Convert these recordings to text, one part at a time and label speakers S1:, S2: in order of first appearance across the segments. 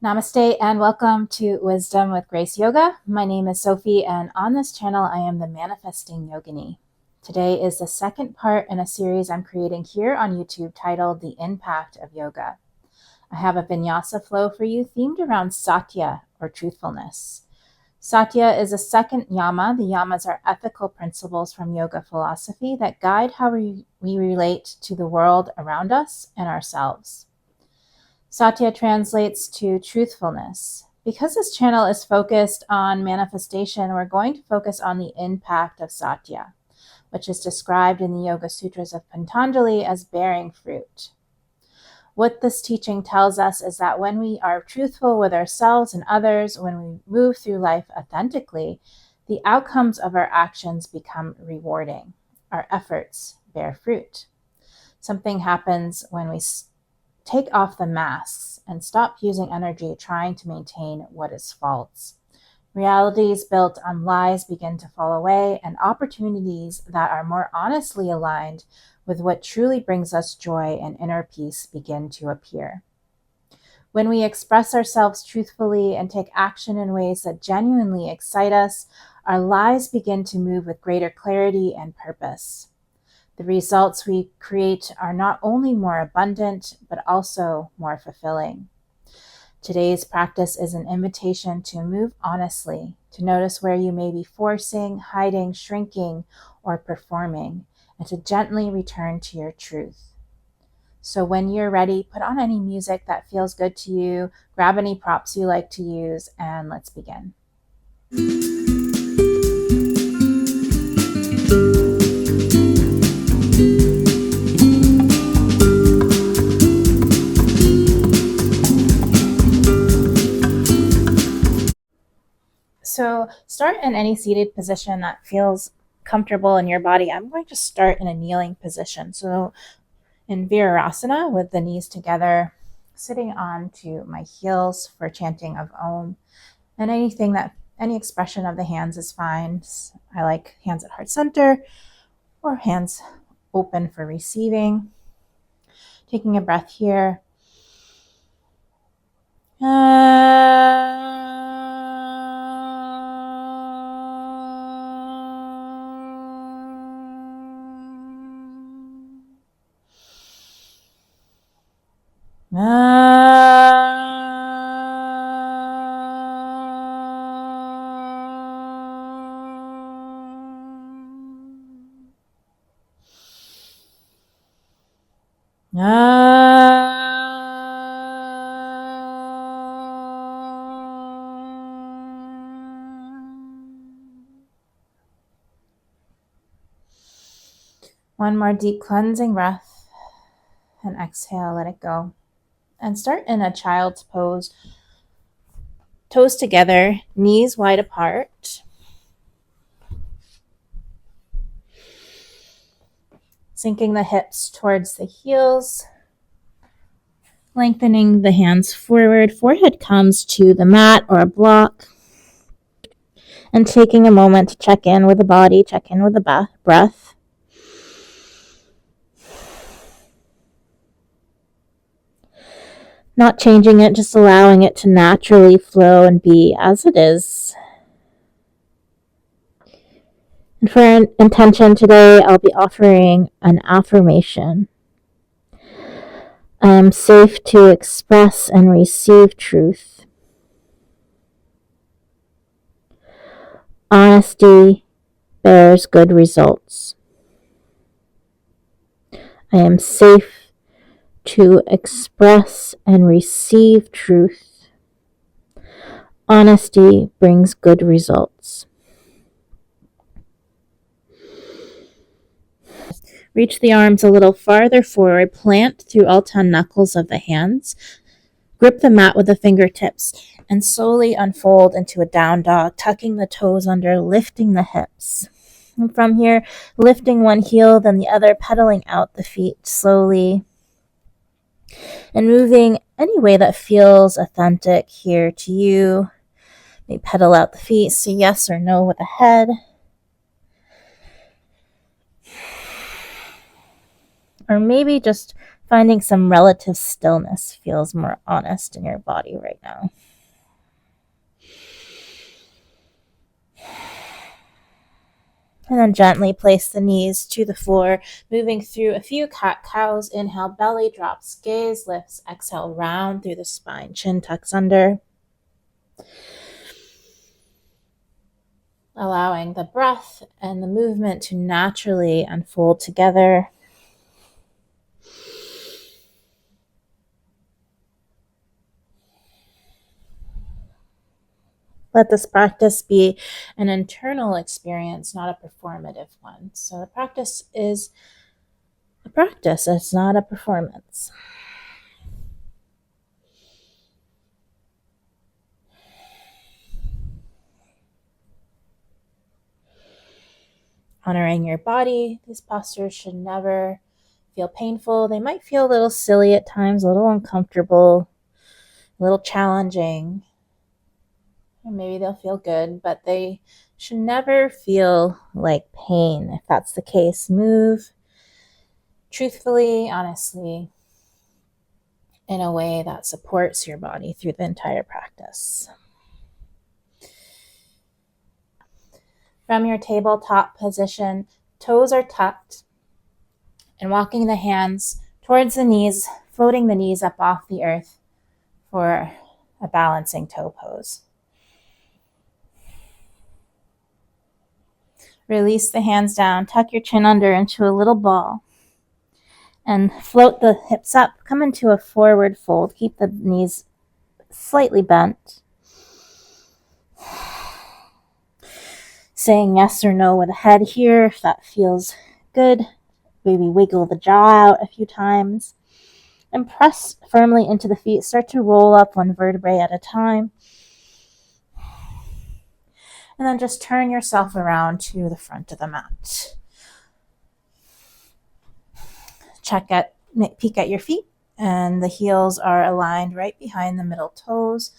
S1: Namaste and welcome to Wisdom with Grace Yoga. My name is Sophie, and on this channel I am the Manifesting Yogini. Today is the second part in a series I'm creating here on YouTube titled The Impact of Yoga. I have a vinyasa flow for you themed around Satya, or truthfulness. Satya is a second yama. The yamas are ethical principles from yoga philosophy that guide how we relate to the world around us and ourselves. Satya translates to truthfulness. Because this channel is focused on manifestation, we're going to focus on the impact of Satya, which is described in the Yoga Sutras of Patanjali as bearing fruit. What this teaching tells us is that when we are truthful with ourselves and others, when we move through life authentically, the outcomes of our actions become rewarding. Our efforts bear fruit. Something happens when we take off the masks and stop using energy trying to maintain what is false. Realities built on lies begin to fall away, and opportunities that are more honestly aligned with what truly brings us joy and inner peace begin to appear. When we express ourselves truthfully and take action in ways that genuinely excite us, our lives begin to move with greater clarity and purpose. The results we create are not only more abundant, but also more fulfilling. Today's practice is an invitation to move honestly, to notice where you may be forcing, hiding, shrinking, or performing, and to gently return to your truth. So when you're ready, put on any music that feels good to you, grab any props you like to use, and let's begin. So start in any seated position that feels comfortable in your body. I'm going to start in a kneeling position. So in Virasana with the knees together, sitting onto my heels for chanting of Om. And any expression of the hands is fine. I like hands at heart center or hands open for receiving. Taking a breath here. One more deep cleansing breath, and exhale, let it go. And start in a child's pose. Toes together, knees wide apart. Sinking the hips towards the heels. Lengthening the hands forward. Forehead comes to the mat or a block. And taking a moment to check in with the body, check in with the breath. Not changing it, just allowing it to naturally flow and be as it is. And for an intention today, I'll be offering an affirmation. I am safe to express and receive truth. Honesty bears good results. I am safe to express and receive truth. Honesty brings good results. Reach the arms a little farther forward, plant through all 10 knuckles of the hands. Grip the mat with the fingertips and slowly unfold into a down dog, tucking the toes under, lifting the hips. And from here, lifting one heel, then the other, pedaling out the feet slowly. And moving any way that feels authentic here to you. Maybe pedal out the feet, say yes or no with the head. Or maybe just Finding some relative stillness feels more honest in your body right now. And then gently place the knees to the floor, moving through a few cat-cows. Inhale, belly drops, gaze lifts. Exhale, round through the spine, chin tucks under. Allowing the breath and the movement to naturally unfold together. Let this practice be an internal experience, not a performative one. So the practice is a practice, it's not a performance. Honoring your body, these postures should never feel painful. They might feel a little silly at times, a little uncomfortable, a little challenging. Or maybe they'll feel good, but they should never feel like pain. If that's the case, move truthfully, honestly, in a way that supports your body through the entire practice. From your tabletop position, toes are tucked, and walking the hands towards the knees, floating the knees up off the earth for a balancing toe pose. Release the hands down, tuck your chin under into a little ball, and float the hips up. Come into a forward fold. Keep the knees slightly bent. Saying yes or no with the head here if that feels good. Maybe wiggle the jaw out a few times. And press firmly into the feet. Start to roll up one vertebrae at a time. And then just turn yourself around to the front of the mat. Peek at your feet, and the heels are aligned right behind the middle toes.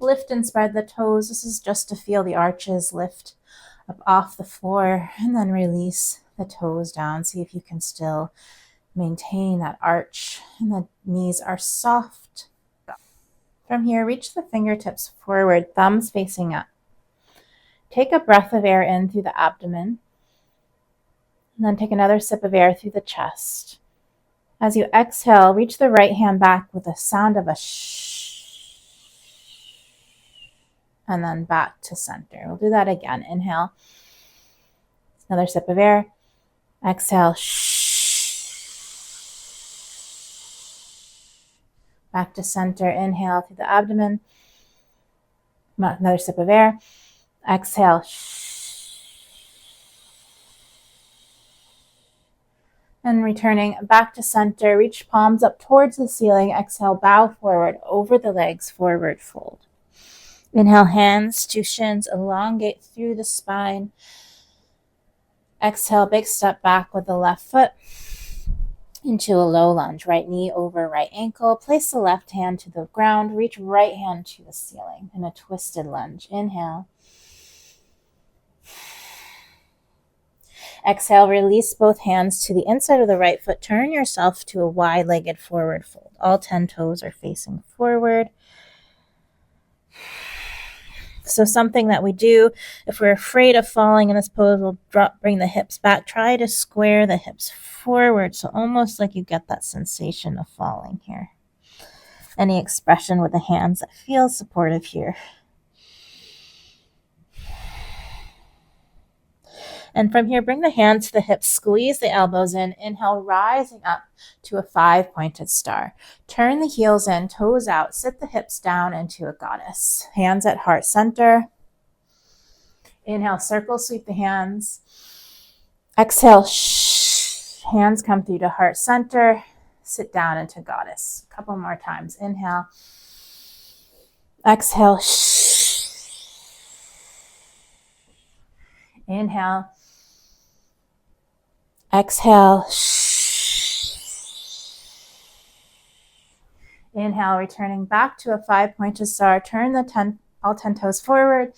S1: Lift and spread the toes. This is just to feel the arches lift up off the floor, and then release the toes down. See if you can still maintain that arch, and the knees are soft. From here, reach the fingertips forward, thumbs facing up. Take a breath of air in through the abdomen, and then take another sip of air through the chest. As you exhale, reach the right hand back with a sound of a shh, and then back to center. We'll do that again. Inhale, another sip of air. Exhale, shh. Back to center. Inhale through the abdomen. Another sip of air. Exhale, shh. And returning back to center, reach palms up towards the ceiling. Exhale, bow forward over the legs, forward fold. Inhale, hands to shins, elongate through the spine. Exhale, big step back with the left foot into a low lunge. Right knee over right ankle. Place the left hand to the ground. Reach right hand to the ceiling in a twisted lunge. Inhale. Exhale, release both hands to the inside of the right foot. Turn yourself to a wide-legged forward fold. All 10 toes are facing forward. So something that we do, if we're afraid of falling in this pose, we'll bring the hips back. Try to square the hips forward, so almost like you get that sensation of falling here. Any expression with the hands that feels supportive here. And from here, bring the hands to the hips, squeeze the elbows in. Inhale, rising up to a 5-pointed star. Turn the heels in, toes out, sit the hips down into a goddess. Hands at heart center. Inhale, circle, sweep the hands. Exhale, hands come through to heart center. Sit down into goddess. A couple more times. Inhale. Exhale. Inhale. Exhale. Inhale, returning back to a 5-pointed star. Turn all 10 toes forward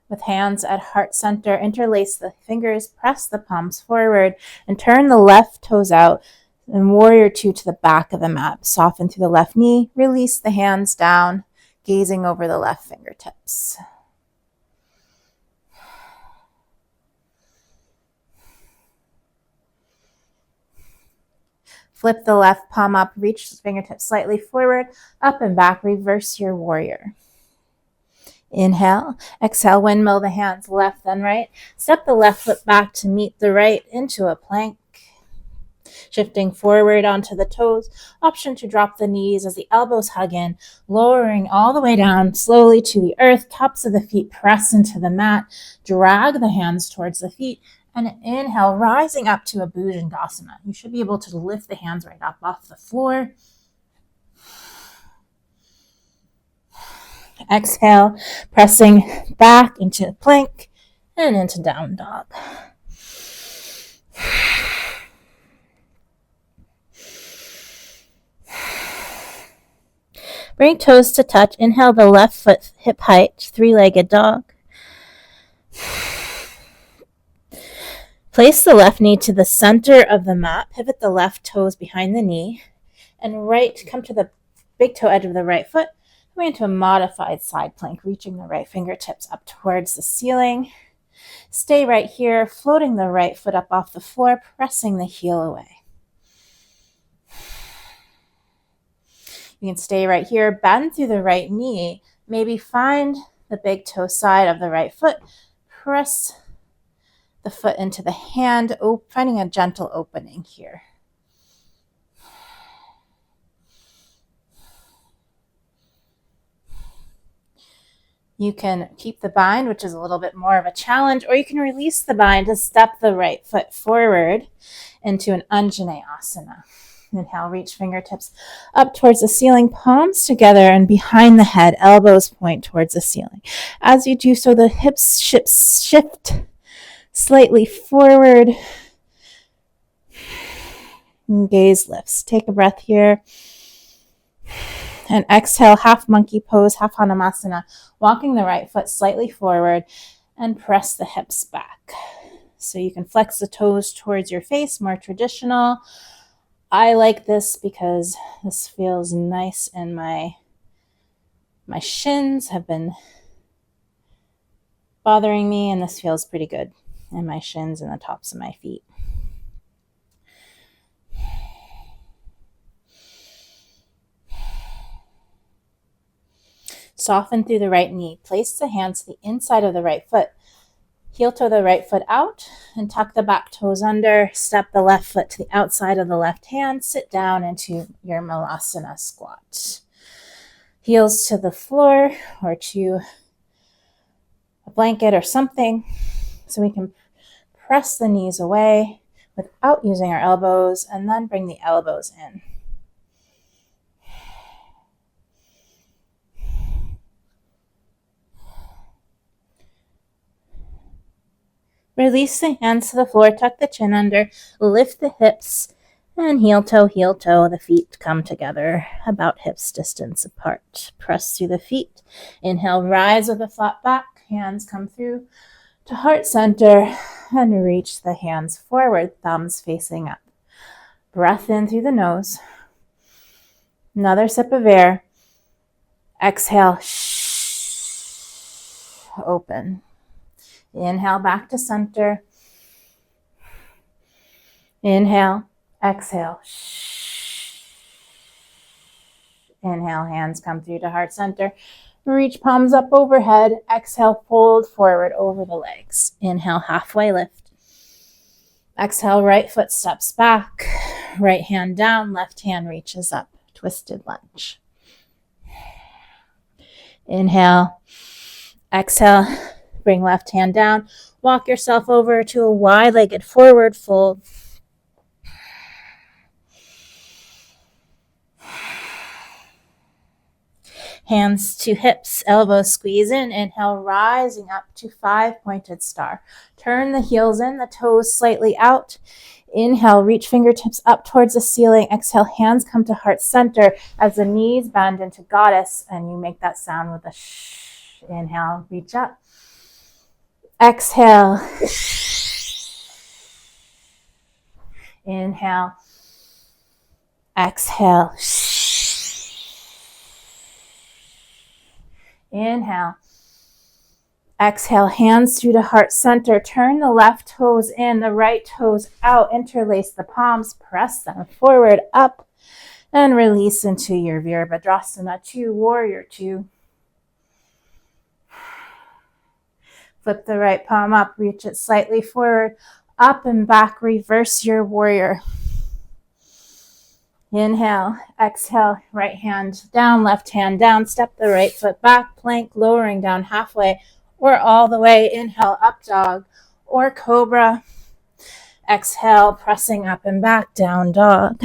S1: with hands at heart center. Interlace the fingers, press the palms forward, and turn the left toes out. And warrior two to the back of the mat. Soften through the left knee. Release the hands down, gazing over the left fingertips. Flip the left palm up, reach the fingertips slightly forward, up and back, reverse your warrior. Inhale, exhale, windmill the hands left then right. Step the left foot back to meet the right into a plank. Shifting forward onto the toes, option to drop the knees as the elbows hug in, lowering all the way down slowly to the earth, tops of the feet press into the mat, drag the hands towards the feet, and inhale, rising up to a Bhujangasana. You should be able to lift the hands right up off the floor. Exhale, pressing back into plank and into down dog. Bring toes to touch. Inhale the left foot hip height, three-legged dog. Place the left knee to the center of the mat. Pivot the left toes behind the knee. And come to the big toe edge of the right foot. Coming into a modified side plank, reaching the right fingertips up towards the ceiling. Stay right here, floating the right foot up off the floor, pressing the heel away. You can stay right here, bend through the right knee, maybe find the big toe side of the right foot, press the foot into the hand, finding a gentle opening here. You can keep the bind, which is a little bit more of a challenge, or you can release the bind to step the right foot forward into an Anjaneyasana. Inhale, reach fingertips up towards the ceiling, palms together and behind the head, elbows point towards the ceiling. As you do so, the hips shift slightly forward. And gaze lifts. Take a breath here. And exhale, half monkey pose, half Hanumasana, walking the right foot slightly forward and press the hips back. So you can flex the toes towards your face, more traditional. I like this because this feels nice and my shins have been bothering me, and this feels pretty good in my shins and the tops of my feet. Soften through the right knee. Place the hands to the inside of the right foot. Heel toe the right foot out and tuck the back toes under. Step the left foot to the outside of the left hand. Sit down into your Malasana squat. Heels to the floor or to a blanket or something so we can press the knees away without using our elbows, and then bring the elbows in. Release the hands to the floor, tuck the chin under, lift the hips, and heel toe, the feet come together about hips distance apart. Press through the feet. Inhale, rise with a flat back, hands come through to heart center, and reach the hands forward, thumbs facing up. Breath in through the nose. Another sip of air. Exhale, open. Inhale, back to center. Inhale, exhale. Inhale, hands come through to heart center. Reach palms up overhead. Exhale, fold forward over the legs. Inhale, halfway lift. Exhale, right foot steps back. Right hand down, left hand reaches up. Twisted lunge. Inhale, exhale. Bring left hand down. Walk yourself over to a wide-legged forward fold. Hands to hips, elbows squeeze in. Inhale, rising up to 5-pointed star. Turn the heels in, the toes slightly out. Inhale, reach fingertips up towards the ceiling. Exhale, hands come to heart center as the knees bend into goddess, and you make that sound with a shh. Inhale, reach up. Exhale. Inhale. Exhale. Inhale. Exhale, hands through the heart center. Turn the left toes in, the right toes out. Interlace the palms, press them forward, up, and release into your Virabhadrasana 2, Warrior 2. Flip the right palm up, reach it slightly forward, up and back, reverse your warrior. Inhale, exhale, right hand down, left hand down, step the right foot back, plank, lowering down halfway or all the way. Inhale, up dog or cobra. Exhale, pressing up and back, down dog.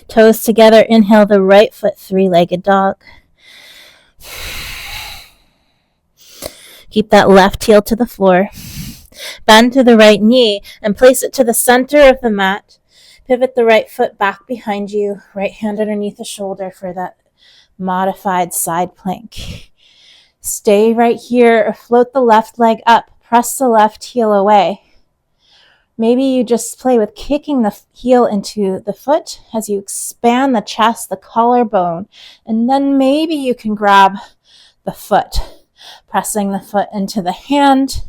S1: Toes together, inhale the right foot, three-legged dog. Keep that left heel to the floor. Bend to the right knee and place it to the center of the mat. Pivot the right foot back behind you, right hand underneath the shoulder for that modified side plank. Stay right here or float the left leg up. Press the left heel away. Maybe you just play with kicking the heel into the foot as you expand the chest, the collarbone, and then maybe you can grab the foot, pressing the foot into the hand,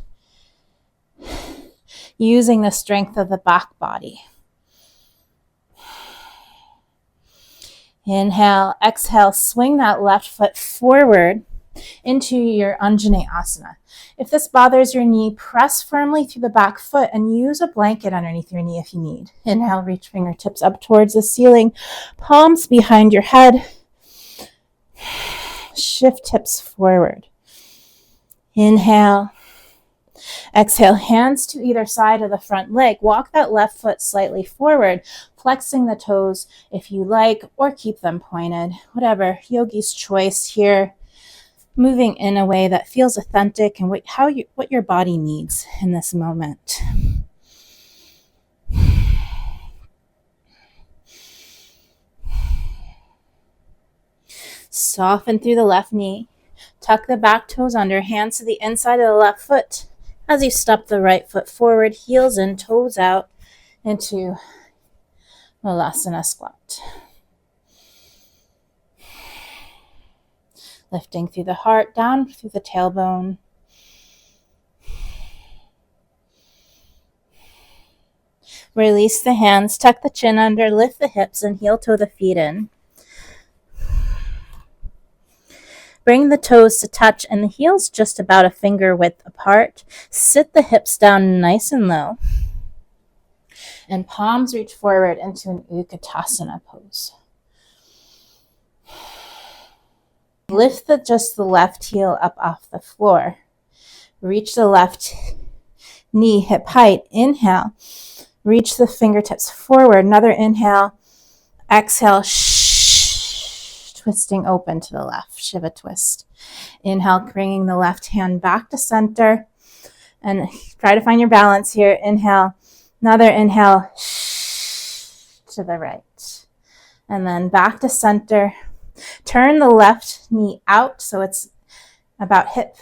S1: using the strength of the back body. Inhale, exhale, swing that left foot forward into your Anjaneyasana. If this bothers your knee, press firmly through the back foot and use a blanket underneath your knee if you need. Inhale, reach fingertips up towards the ceiling, palms behind your head. Shift hips forward. Inhale. Exhale, hands to either side of the front leg. Walk that left foot slightly forward, flexing the toes if you like, or keep them pointed. Whatever, yogi's choice here. Moving in a way that feels authentic and what your body needs in this moment. Soften through the left knee. Tuck the back toes under, hands to the inside of the left foot. As you step the right foot forward, heels in, toes out into Malasana squat. Lifting through the heart, down through the tailbone. Release the hands, tuck the chin under, lift the hips, and heel toe the feet in. Bring the toes to touch and the heels just about a finger width apart. Sit the hips down nice and low. And palms reach forward into an Utkatasana pose. Lift just the left heel up off the floor. Reach the left knee hip height. Inhale. Reach the fingertips forward. Another inhale. Exhale. Twisting open to the left. Shiva twist. Inhale, bringing the left hand back to center. And try to find your balance here. Inhale. Another inhale. To the right. And then back to center. Turn the left knee out so it's about hip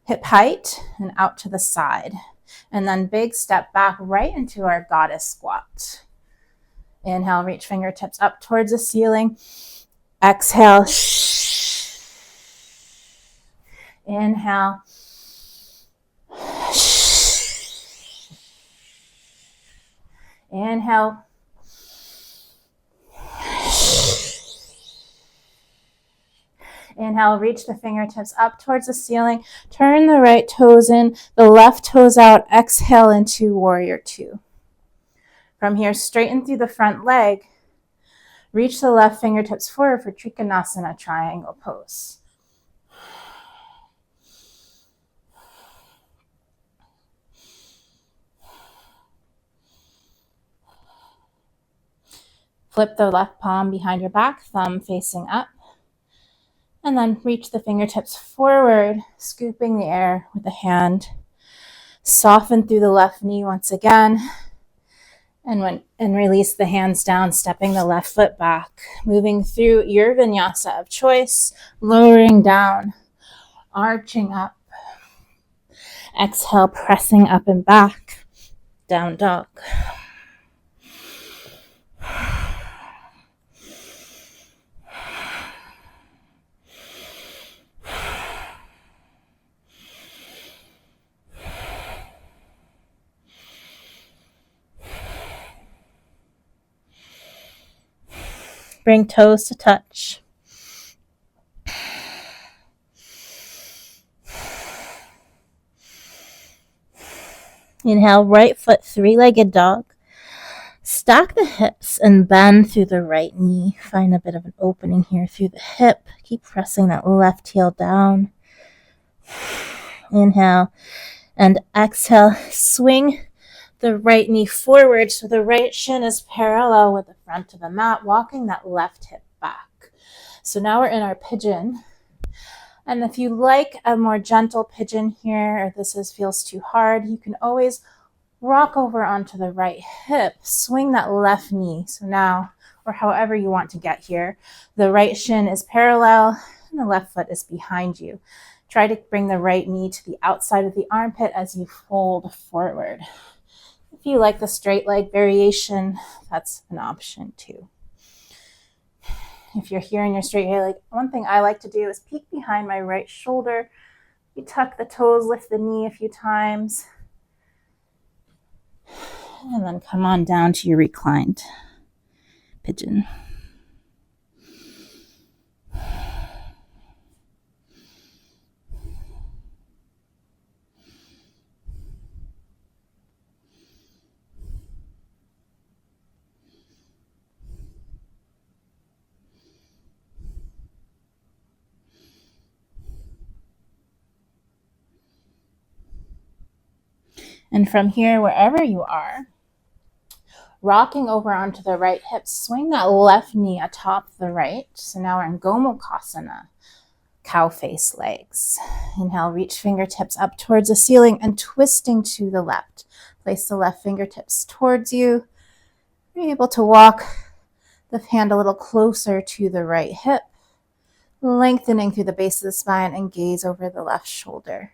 S1: height and out to the side. And then big step back right into our goddess squat. Inhale, reach fingertips up towards the ceiling. Exhale. Inhale. Inhale. Inhale, reach the fingertips up towards the ceiling. Turn the right toes in, the left toes out. Exhale into Warrior 2. From here, straighten through the front leg. Reach the left fingertips forward for Trikonasana triangle pose. Flip the left palm behind your back, thumb facing up. And then reach the fingertips forward, scooping the air with the hand. Soften through the left knee once again. And release the hands down, stepping the left foot back, moving through your vinyasa of choice, lowering down, arching up. Exhale, pressing up and back, down dog. Bring toes to touch. Inhale, right foot, three-legged dog. Stack the hips and bend through the right knee. Find a bit of an opening here through the hip. Keep pressing that left heel down. Inhale and exhale. Swing the right knee forward so the right shin is parallel with the front of the mat, walking that left hip back. So now we're in our pigeon. And if you like a more gentle pigeon here, or this feels too hard, you can always rock over onto the right hip, swing that left knee. So now, or however you want to get here, the right shin is parallel and the left foot is behind you. Try to bring the right knee to the outside of the armpit as you fold forward. If you like the straight leg variation, that's an option too. If you're here in your straight leg, one thing I like to do is peek behind my right shoulder. You tuck the toes, lift the knee a few times, and then come on down to your reclined pigeon. And from here, wherever you are, rocking over onto the right hip, swing that left knee atop the right. So now we're in Gomukhasana, cow face legs. Inhale, reach fingertips up towards the ceiling and twisting to the left. Place the left fingertips towards you. You're able to walk the hand a little closer to the right hip, lengthening through the base of the spine and gaze over the left shoulder.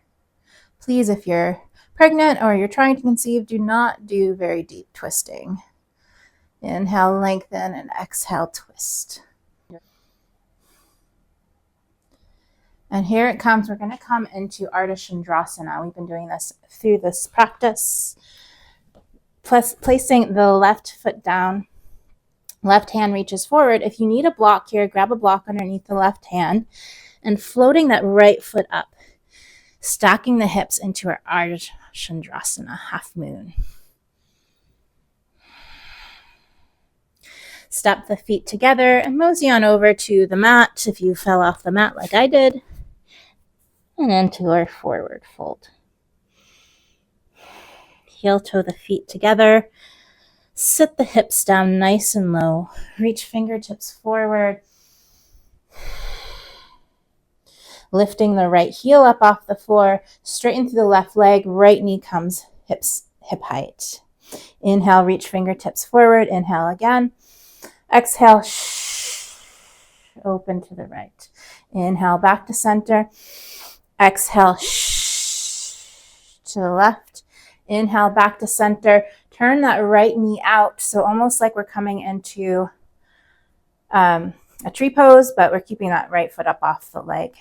S1: Please, if you're pregnant or you're trying to conceive, do not do very deep twisting. Inhale, lengthen, and exhale, twist. And here it comes. We're going to come into Ardha Chandrasana. We've been doing this through this practice. Placing the left foot down, left hand reaches forward. If you need a block here, grab a block underneath the left hand and floating that right foot up, stacking the hips into our Ardha Chandrasana, half moon. Step the feet together and mosey on over to the mat if you fell off the mat like I did, and into our forward fold. Heel toe the feet together. Sit the hips down nice and low. Reach fingertips forward. Lifting the right heel up off the floor. Straighten through the left leg. Right knee comes hip height. Inhale, reach fingertips forward. Inhale again. Exhale, open to the right. Inhale, back to center. Exhale, to the left. Inhale, back to center. Turn that right knee out. So almost like we're coming into a tree pose, but we're keeping that right foot up off the leg.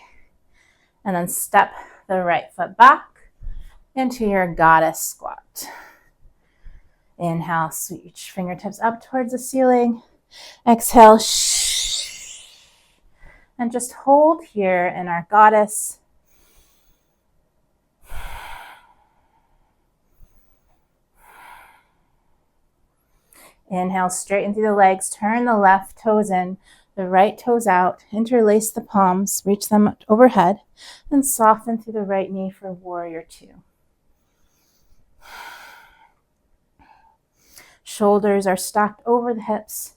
S1: And then step the right foot back into your goddess squat. Inhale, reach fingertips up towards the ceiling. Exhale, and just hold here in our goddess. Inhale, straighten through the legs, turn the left toes in, the right toes out, interlace the palms, reach them overhead, and soften through the right knee for warrior two. Shoulders are stacked over the hips.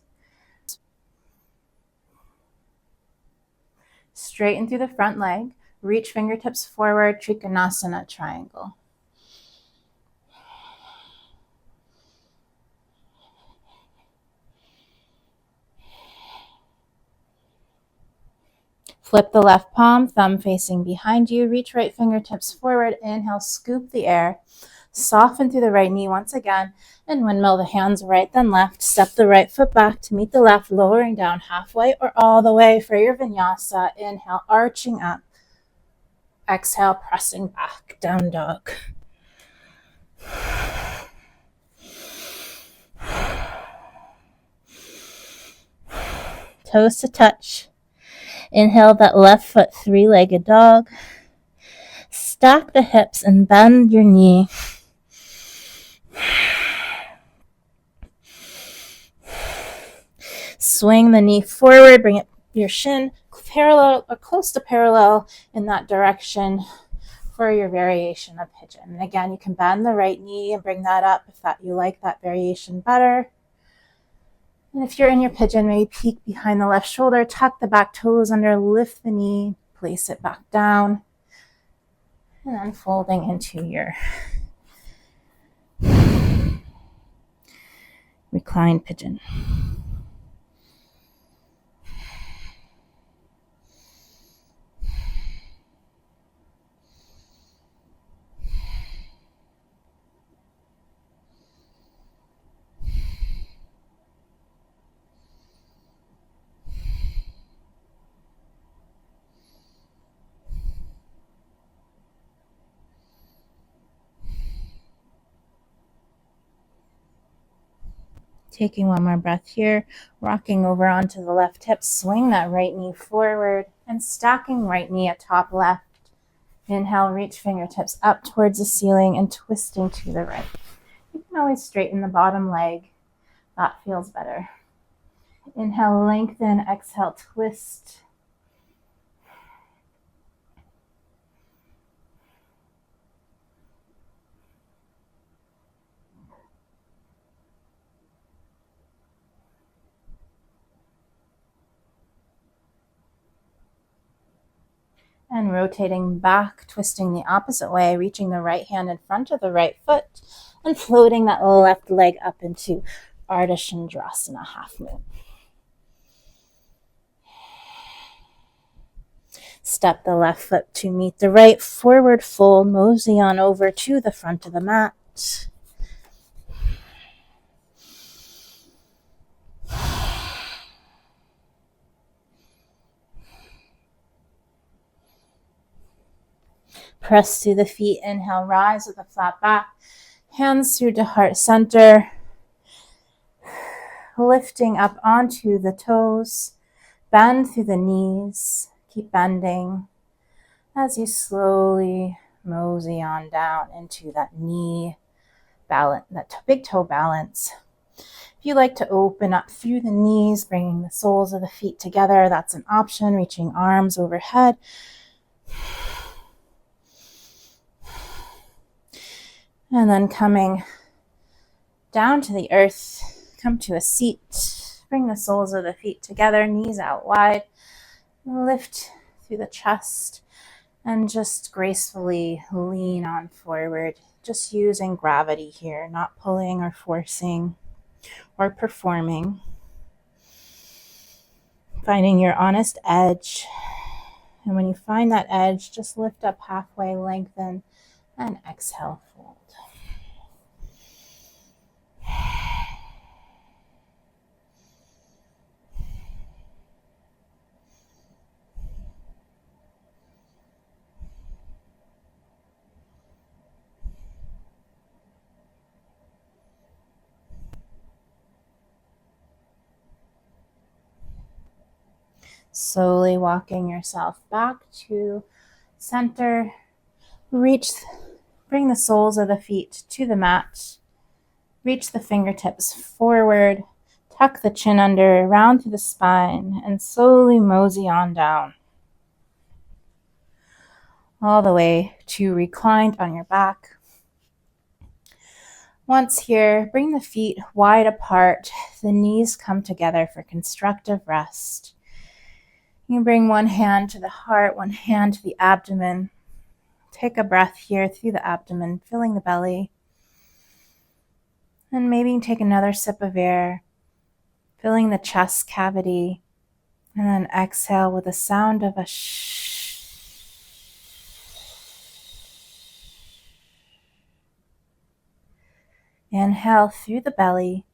S1: Straighten through the front leg, reach fingertips forward, Trikonasana triangle. Flip the left palm, thumb facing behind you. Reach right fingertips forward. Inhale, scoop the air. Soften through the right knee once again. And windmill the hands right then left. Step the right foot back to meet the left, lowering down halfway or all the way for your vinyasa. Inhale, arching up. Exhale, pressing back, down dog. Toes to touch. Inhale that left foot, three-legged dog. Stack the hips and bend your knee. Swing the knee forward, bring it your shin parallel or close to parallel in that direction for your variation of pigeon. And again, you can bend the right knee and bring that up if you like that variation better. And if you're in your pigeon, maybe peek behind the left shoulder, tuck the back toes under, lift the knee, place it back down, and then folding into your reclined pigeon. Taking one more breath here, rocking over onto the left hip, swing that right knee forward and stacking right knee atop left. Inhale, reach fingertips up towards the ceiling and twisting to the right. You can always straighten the bottom leg. That feels better. Inhale, lengthen, exhale, twist. And rotating back, twisting the opposite way, reaching the right hand in front of the right foot and floating that left leg up into Ardha Chandrasana, half moon. Step the left foot to meet the right, forward fold, mosey on over to the front of the mat. Press through the feet, inhale, rise with a flat back, hands through to heart center, lifting up onto the toes, bend through the knees, keep bending as you slowly mosey on down into that knee balance, that big toe balance. If you like to open up through the knees, bringing the soles of the feet together, that's an option, reaching arms overhead. And then coming down to the earth, come to a seat, bring the soles of the feet together, knees out wide, lift through the chest, and just gracefully lean on forward, just using gravity here, not pulling or forcing or performing. Finding your honest edge. And when you find that edge, just lift up halfway, lengthen, and exhale, fold. Slowly walking yourself back to center. Bring the soles of the feet to the mat. Reach the fingertips forward. Tuck the chin under, round through the spine, and slowly mosey on down. All the way to reclined on your back. Once here, bring the feet wide apart. The knees come together for constructive rest. You can bring one hand to the heart, one hand to the abdomen. Take a breath here through the abdomen, filling the belly. And maybe take another sip of air, filling the chest cavity And then exhale with the sound of a shh. Inhale through the belly,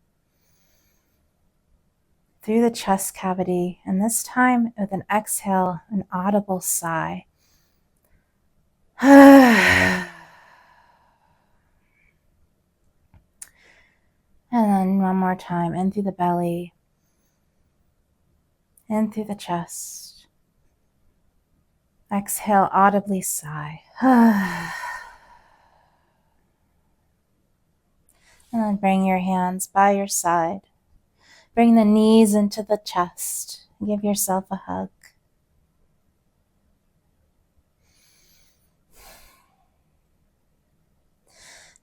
S1: through the chest cavity, and this time with an exhale, an audible sigh. And then one more time, in through the belly, in through the chest. Exhale, audibly sigh. And then bring your hands by your side. Bring the knees into the chest. Give yourself a hug.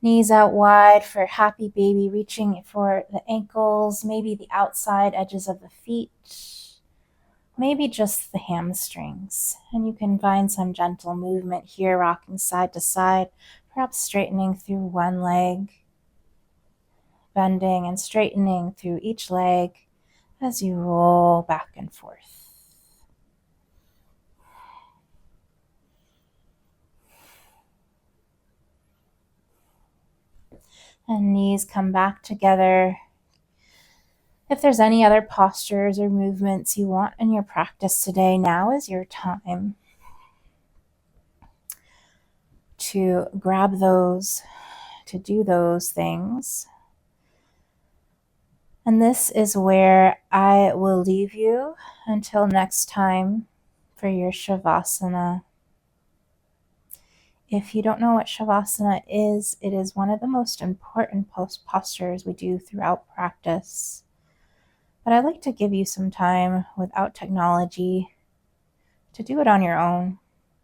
S1: Knees out wide for happy baby, reaching for the ankles, maybe the outside edges of the feet, maybe just the hamstrings. And you can find some gentle movement here, rocking side to side, perhaps straightening through one leg, bending and straightening through each leg as you roll back and forth. And knees come back together. If there's any other postures or movements you want in your practice today, now is your time to grab those, to do those things. And this is where I will leave you until next time for your Shavasana. If you don't know what Shavasana is, it is one of the most important postures we do throughout practice. But I'd like to give you some time without technology to do it on your own.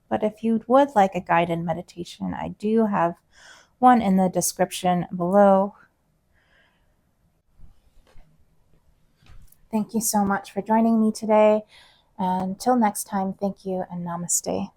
S1: But if you would like a guided meditation, I do have one in the description below. Thank you so much for joining me today. Until next time, thank you and namaste.